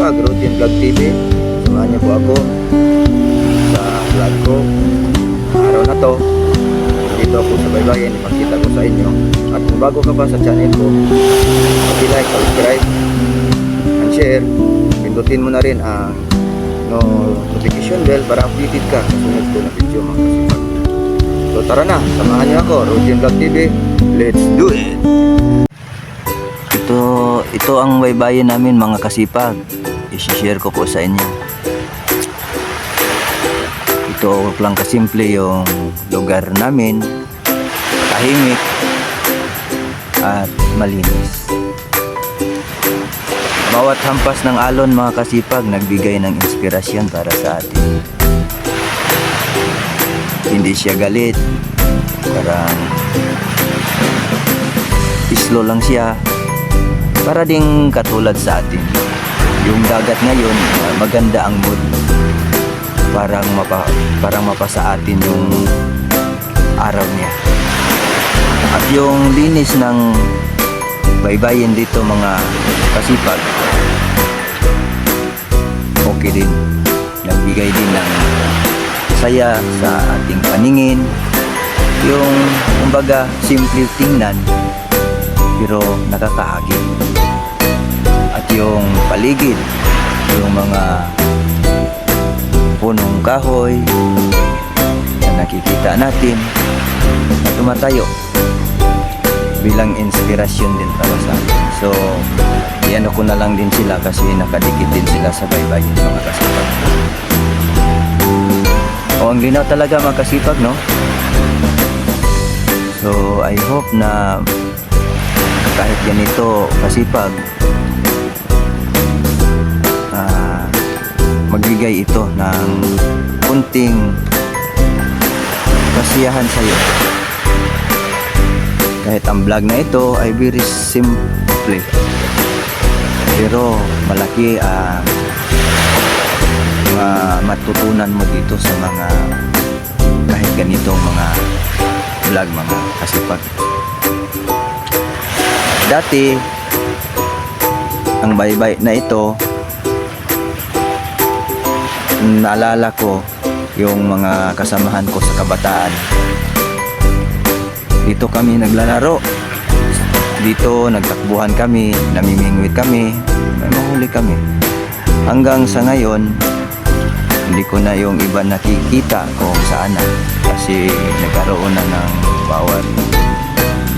kasipag, Routine Vlog TV. Samahan niyo po ako sa vlog ko. Araw na to, dito ako sa baybayin, ipakita ko sa inyo. At kung bago ka pa sa channel ko, like, subscribe, and share. Pindutin mo na rin ang notification bell para updated ka sa sunod ko na video, mga kasipag. So tara na, samahan niyo ako, Routine Vlog TV. Let's do it! Ito ang baybayin namin, mga kasipag. I-share ko po sa inyo. Ito lang kasimple yung lugar namin. Tahimik at malinis. Bawat hampas ng alon, mga kasipag, nagbigay ng inspirasyon para sa atin. Hindi siya galit. Parang islo lang siya. Para ding katulad sa atin. Yung dagat ngayon, maganda ang mood. Parang mapasa atin yung araw niya. At yung linis ng baybayin dito, mga kasipag, okay din. Nagbigay din ng saya sa ating paningin. Yung kumbaga simple tingnan pero nakakahagin. At yung paligid, yung mga punong kahoy na nakikita natin na tumatayo bilang inspirasyon din para sa atin. So, iyan ko na lang din sila kasi nakadikit din sila sa baybayin, mga kasipag. O, ang linaw talaga, mga kasipag, no? So, I hope na kahit ganito kasipag, magbigay ito ng kunting kasiyahan sa iyo. Kahit ang vlog na ito ay very simple, pero malaki matutunan mo dito sa mga kahit ganitong mga vlog, mga kasipag. Dati ang baybay na ito, naalala ko yung mga kasamahan ko sa kabataan. Dito kami naglalaro, dito nagtakbuhan kami, namimingwit kami, may mahuli kami. Hanggang sa ngayon, hindi ko na yung iba nakikita kung saan na, kasi nagkaroon na ng bawat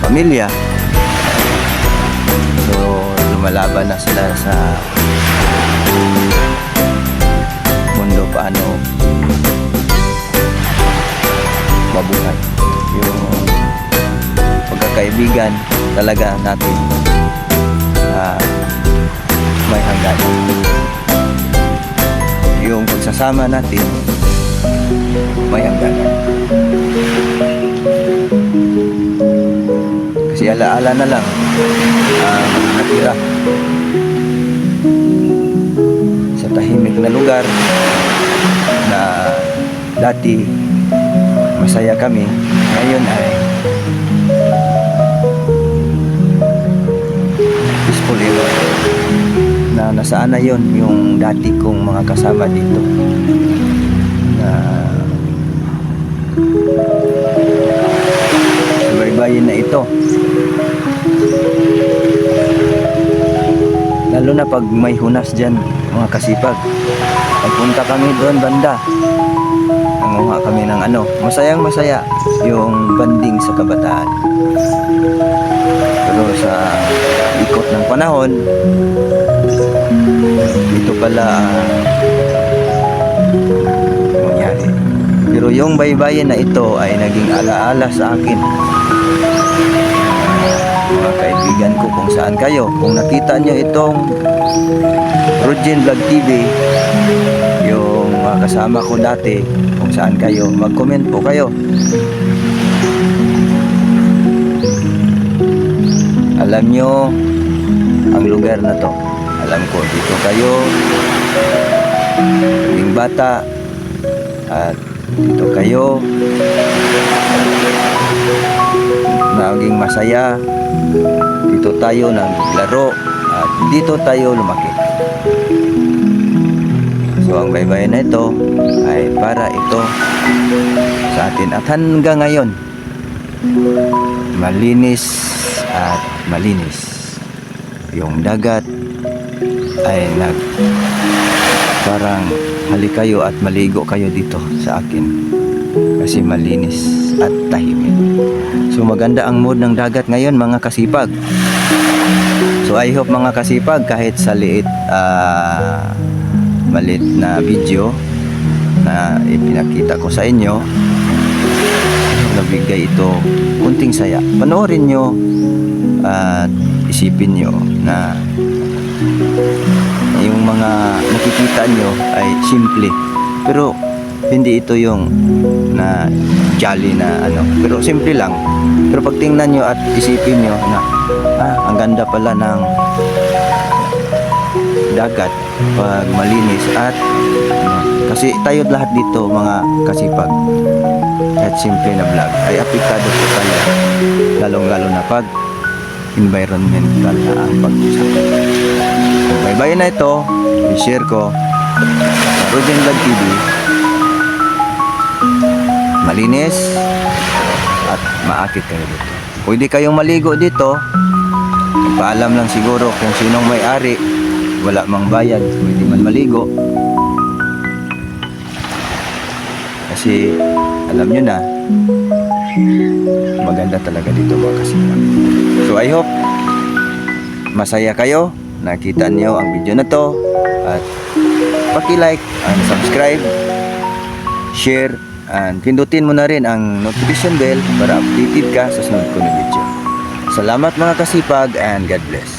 pamilya. So lumalaban na sila sa mundo paano mabuhay. Yung pagkakaibigan talaga natin may hangganan. Yung pagsasama natin may hangganan. Kasi alaala na lang natira sa tahimik na lugar na dati masaya kami, ngayon ay peaceful na nasaan na yon yung dati kong mga kasama dito na baybayin na ito. Lalo na pag may hunas dyan, mga kasipag, pagpunta kami doon banda, nanguha kami ng masayang masaya yung banding sa kabataan. Pero sa ikot ng panahon, ito pala nangyari. Pero yung baybayin na ito ay naging alaala sa akin, mga kaibigan ko, kung saan kayo. Kung nakita nyo itong Routine Vlog TV, yung mga kasama ko dati, kung saan kayo, mag-comment po kayo. Alam nyo ang lugar na to. Alam ko dito kayo naging bata at dito kayo naging masaya. Dito tayo naglaro at dito tayo lumaki. So ang baybayin na ito ay para ito sa atin. At hanggang ngayon, malinis at malinis. Yung dagat ay parang halik kayo at maligo kayo dito sa akin. Kasi malinis at tahimik. So maganda ang mood ng dagat ngayon mga kasipag. So I hope mga kasipag, kahit sa maliit na video na ipinakita ko sa inyo, nabigay ito kunting saya. Panoorin nyo at isipin nyo na yung mga nakikita nyo ay simple, pero hindi ito yung na jolly na ano, pero simple lang. Pero pag tingnan nyo at isipin nyo na ang ganda pala ng dagat pag malinis at kasi tayo lahat dito mga kasipag, kahit simple na vlog ay apektado po tayo, lalong lalo na pag environmental na ang pag-usapan. Bye-bye na ito, i-share ko sa Rogen Vlog TV. Malinis at maakit kayo dito. Pwede kayong maligo dito. Paalam lang siguro kung sinong may-ari. Wala mang bayad, pwede man maligo. Kasi alam nyo na, maganda talaga dito mga kasipag. So I hope masaya kayo, nakita nyo ang video na to, at paki-like and subscribe, share, and pindutin mo na rin ang notification bell para updated ka sa sunod ko na video. Salamat mga kasipag and God bless.